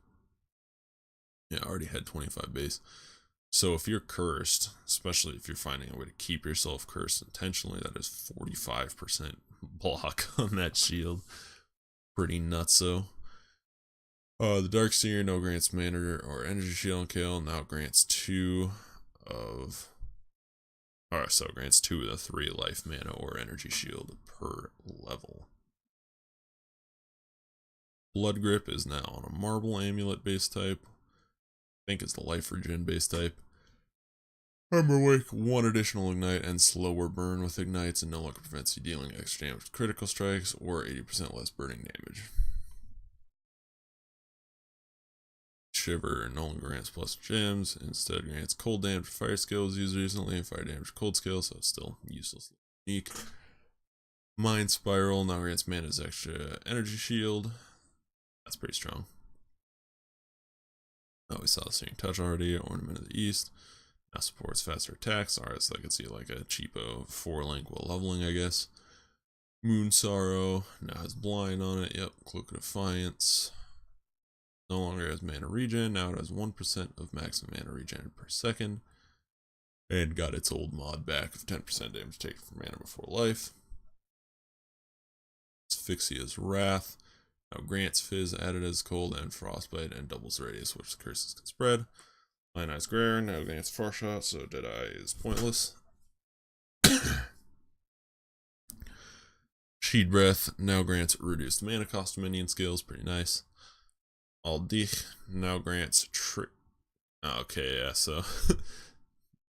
Yeah, I already had 25 base. So if you're cursed, especially if you're finding a way to keep yourself cursed intentionally, that is 45% block on that shield. Pretty nutso. The Darkseer no grants mana or energy shield on kill, now grants 2 of Alright, so grants 2 of the 3 life, mana, or energy shield per level. Blood Grip is now on a Marble Amulet base type. I think it's the Life Regen base type. Armor Wake, 1 additional Ignite and slower burn with Ignites, and no longer prevents you dealing extra damage with critical strikes or 80% less burning damage. Shiver no longer grants plus gems, instead grants cold damage fire skills used recently and fire damage cold skills, so it's still useless. Unique. Mind Spiral now grants mana's extra energy shield. That's pretty strong. Oh, we saw the Searing Touch already. Ornament of the East. Now supports faster attacks. Alright, so I can see like a cheapo 4-link while leveling, I guess. Moon Sorrow now has Blind on it. Yep, Cloak of Defiance. No longer has mana regen. Now it has 1% of maximum mana regen per second. And got its old mod back of 10% damage taken from mana before life. Asphyxia's Wrath. Now grants Fizz added as cold and frostbite and doubles the radius which the curses can spread. Lionized Glare now grants Farshot, so Deadeye is pointless. Sheed Breath now grants reduced mana cost to minion skills, pretty nice. Al Dich now grants okay, yeah, so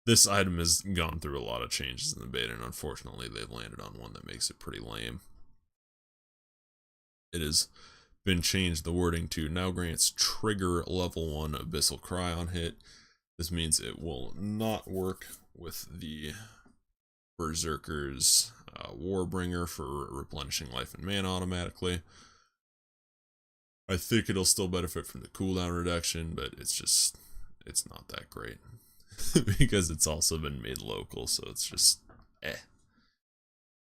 this item has gone through a lot of changes in the beta, and unfortunately they've landed on one that makes it pretty lame. It has been changed, the wording to now grants trigger level 1 Abyssal Cry on hit. This means it will not work with the Berserker's Warbringer for replenishing life and mana automatically. I think it'll still benefit from the cooldown reduction, but it's not that great. Because it's also been made local, so it's just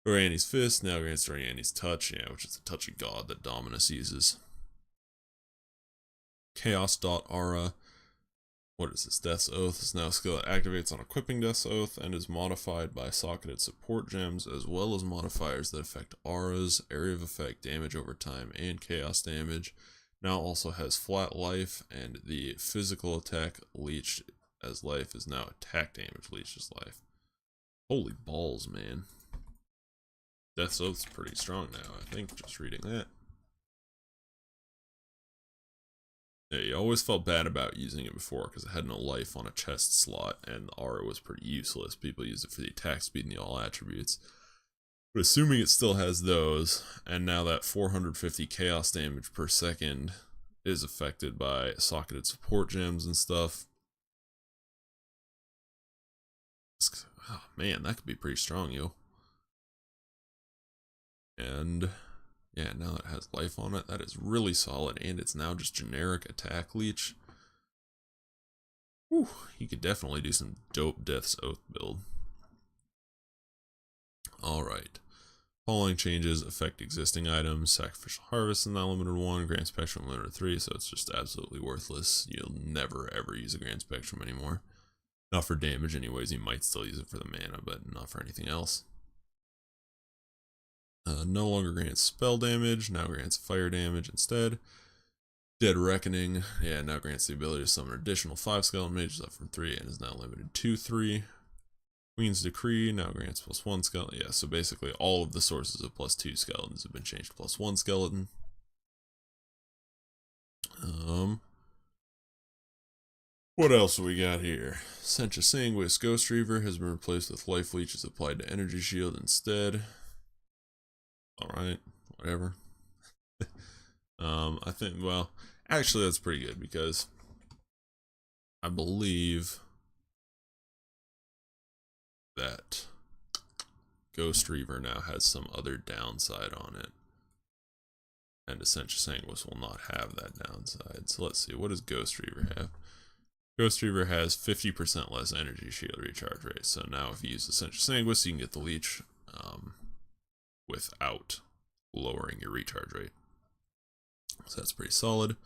Oriani's Fist now grants Oriani's Touch, yeah, which is the touchy god that Dominus uses. Chaos.Aura. What is this? Death's Oath is now a skill that activates on equipping Death's Oath and is modified by socketed support gems, as well as modifiers that affect auras, area of effect, damage over time, and chaos damage. Now also has flat life, and the physical attack leeched as life is now attack damage leeched as life. Holy balls, man. Death's Oath's pretty strong now, I think, just reading that. Yeah, you always felt bad about using it before because it had no life on a chest slot, and the aura was pretty useless. People use it for the attack speed and the all attributes. But assuming it still has those, and now that 450 chaos damage per second is affected by socketed support gems and stuff. Oh man, that could be pretty strong, yo. And yeah, now it has life on it. That is really solid, and it's now just generic attack leech. Whew, you could definitely do some dope Death's Oath build. Alright. Following changes affect existing items. Sacrificial Harvest is now limited 1, Grand Spectrum limited 3, so it's just absolutely worthless. You'll never ever use a Grand Spectrum anymore. Not for damage anyways, you might still use it for the mana, but not for anything else. No longer grants spell damage, now grants fire damage instead. Dead Reckoning, yeah, now grants the ability to summon additional 5 skeleton mages up from 3 and is now limited to 3. Queen's Decree now grants +1 skeleton. Yeah, so basically all of the sources of +2 skeletons have been changed to +1 skeleton. What else do we got here? Sencha Sanguis Ghost Reaver has been replaced with Life Leeches applied to Energy Shield instead. Alright, whatever. I think, well, actually that's pretty good because I believe that Ghost Reaver now has some other downside on it. And Sencha Sanguis will not have that downside. So let's see, what does Ghost Reaver have? Ghost Reaver has 50% less energy shield recharge rate. So now if you use the Sencha Sanguis, you can get the leech without lowering your recharge rate. So that's pretty solid.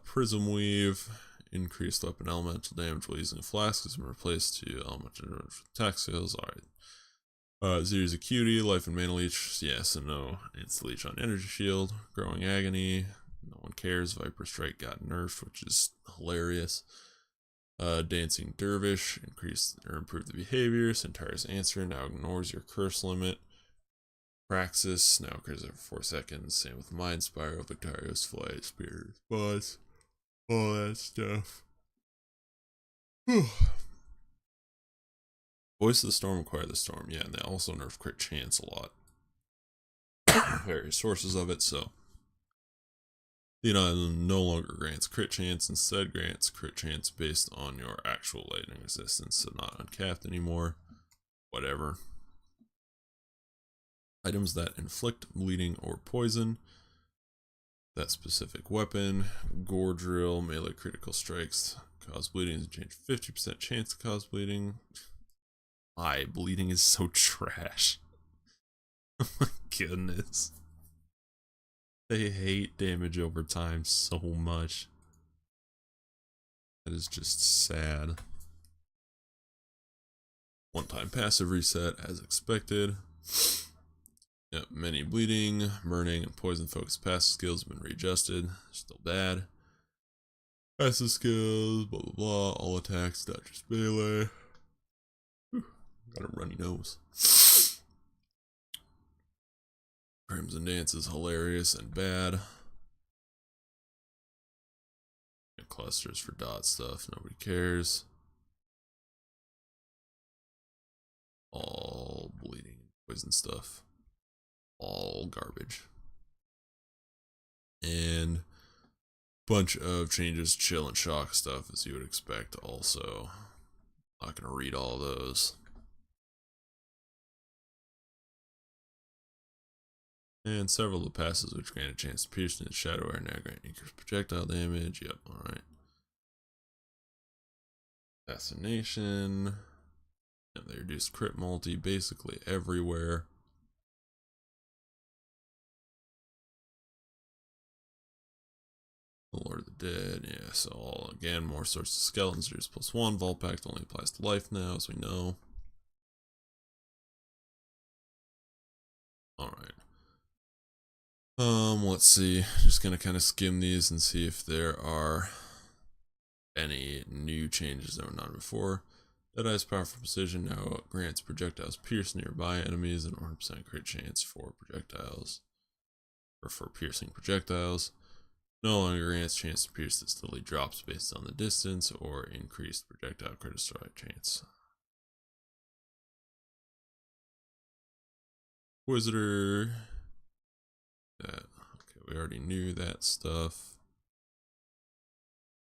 Prism Weave, increased weapon elemental damage while using a flask has been replaced to elemental attack skills. Alright. Zero's Acuity, Life and Mana Leech. Yeah, so no instant leech on Energy Shield. Growing Agony. No one cares. Viper Strike got nerfed, which is hilarious. Dancing Dervish, increase or improve the behavior. Centaur's Answer now ignores your curse limit. Praxis now occurs every 4 seconds. Same with Mind Spiral, Victorious Flight, Spirit Response, all that stuff. Voice of the Storm, Acquire the Storm. Yeah, and they also nerf crit chance a lot. Various sources of it, so the item no longer grants crit chance, instead grants crit chance based on your actual lightning resistance, so not uncapped anymore. Whatever. Items that inflict bleeding or poison. That specific weapon. Gore Drill, melee critical strikes. Cause bleeding is change 50% chance to cause bleeding. Why? Bleeding is so trash. Oh my goodness. They hate damage over time so much. That is just sad. One-time passive reset as expected. Yep, many bleeding, burning, and poison focused passive skills have been readjusted. Still bad. Passive skills, blah blah blah, all attacks, not just melee. Got a runny nose. Crimson Dance is hilarious and bad. Clusters for dot stuff, nobody cares. All bleeding, poison stuff. All garbage. And bunch of changes, chill and shock stuff as you would expect also. Not gonna read all those. And several of the passes which grant a chance to pierce into shadow are now grant increased projectile damage. Yep, alright. Assassination. And they reduced crit multi basically everywhere. Lord of the Dead, yeah, so all, again, more sources of skeletons, reduce +1, Vault Pact only applies to life now, as we know. Alright. Let's see, just gonna kind of skim these and see if there are any new changes that were not before. Deadeye's Powerful Precision now grants projectiles pierce nearby enemies and 100% crit chance for projectiles, or for piercing projectiles. No longer grants chance to pierce that steadily drops based on the distance or increased projectile crit strike chance. Inquisitor. Okay, we already knew that stuff.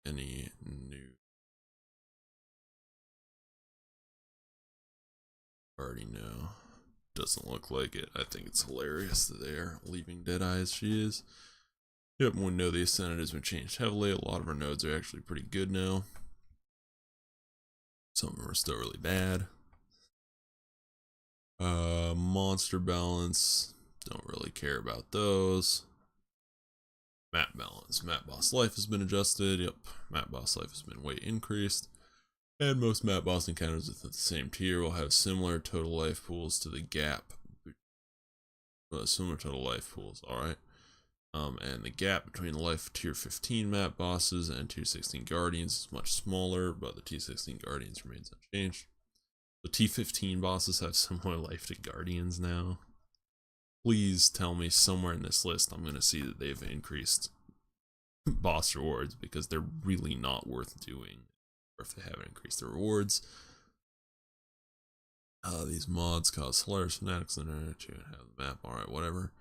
Any new? Already know. Doesn't look like it. I think it's hilarious that they are leaving Deadeye as she is. Yep, we know the Ascendant has been changed heavily. A lot of our nodes are actually pretty good now. Some of them are still really bad. Monster balance. Don't really care about those. Map balance. Map boss life has been adjusted. Yep, map boss life has been way increased. And most map boss encounters within the same tier will have similar total life pools to the gap. Similar total life pools, alright. And the gap between the life of tier 15 map bosses and tier 16 guardians is much smaller, but the tier 16 guardians remains unchanged. The T15 bosses have similar life to guardians now. Please tell me somewhere in this list I'm going to see that they've increased boss rewards, because they're really not worth doing, or if they haven't increased the rewards. These mods cause hilarious fanatics in there to have the map, alright, whatever.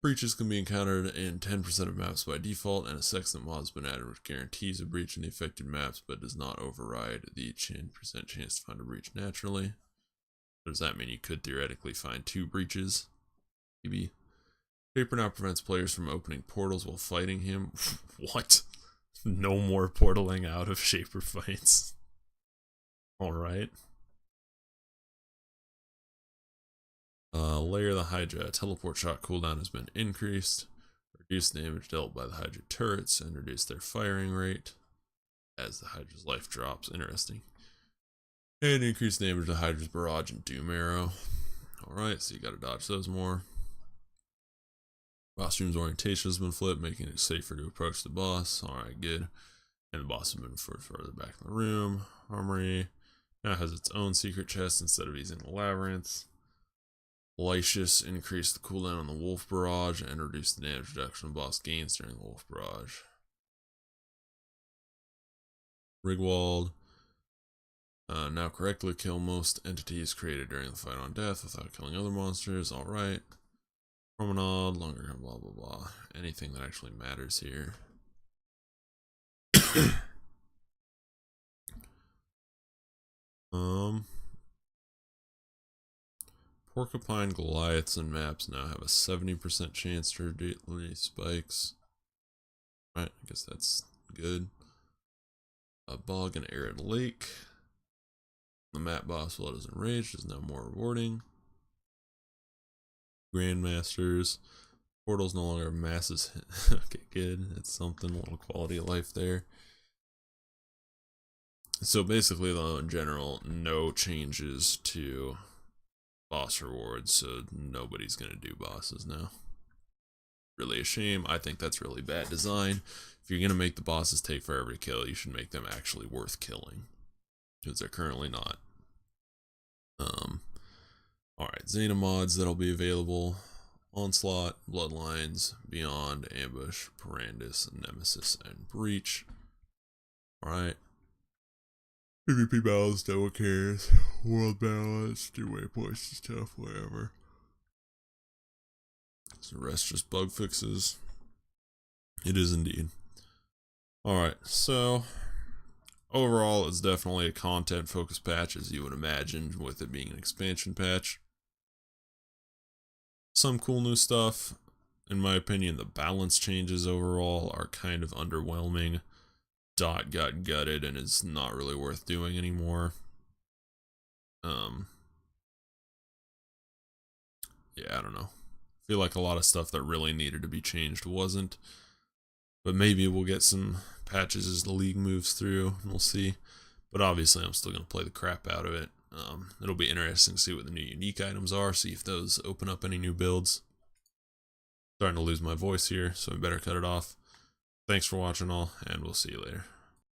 Breaches can be encountered in 10% of maps by default, and a sextant mod has been added which guarantees a breach in the affected maps but does not override the 10% chance to find a breach naturally. Does that mean you could theoretically find 2 breaches? Maybe. Paper now prevents players from opening portals while fighting him. What? No more portaling out of Shaper fights. Alright. Layer the Hydra. Teleport shot cooldown has been increased. Reduce damage dealt by the Hydra turrets and reduce their firing rate as the Hydra's life drops. Interesting. And increase damage to Hydra's barrage and Doom Arrow. Alright, so you gotta dodge those more. Boss room's orientation has been flipped, making it safer to approach the boss. Alright, good. And the boss has moved further back in the room. Armory now has its own secret chest instead of using the labyrinth. Lycius increased the cooldown on the Wolf Barrage and reduced the damage reduction the boss gains during the Wolf Barrage. Rigwald now correctly kill most entities created during the fight on death without killing other monsters. Alright. Promenade, longer, blah blah blah. Anything that actually matters here. Porcupine, Goliaths, and maps now have a 70% chance to release spikes. Right, I guess that's good. A bog and arid lake. The map boss Blood is Enraged is now more rewarding. Grandmasters. Portals no longer masses. Okay, good. That's something. A little quality of life there. So basically, though, in general, no changes to boss rewards, so nobody's gonna do bosses now. Really a shame. I think that's really bad design. If you're gonna make the bosses take forever to kill, you should make them actually worth killing, because they're currently not. Alright, Xena mods that'll be available. Onslaught, Bloodlines, Beyond, Ambush, Parandus, Nemesis, and Breach. Alright. PvP balance, no one cares. World balance, do waypoints is tough, whatever. So the rest just bug fixes. It is indeed. Alright, so overall it's definitely a content focused patch, as you would imagine, with it being an expansion patch. Some cool new stuff. In my opinion, the balance changes overall are kind of underwhelming. Dot got gutted and is not really worth doing anymore. Yeah, I don't know. I feel like a lot of stuff that really needed to be changed wasn't. But maybe we'll get some patches as the league moves through, and we'll see. But obviously I'm still going to play the crap out of it. It'll be interesting to see what the new unique items are, see if those open up any new builds. Starting to lose my voice here, so I better cut it off. Thanks for watching all, and we'll see you later.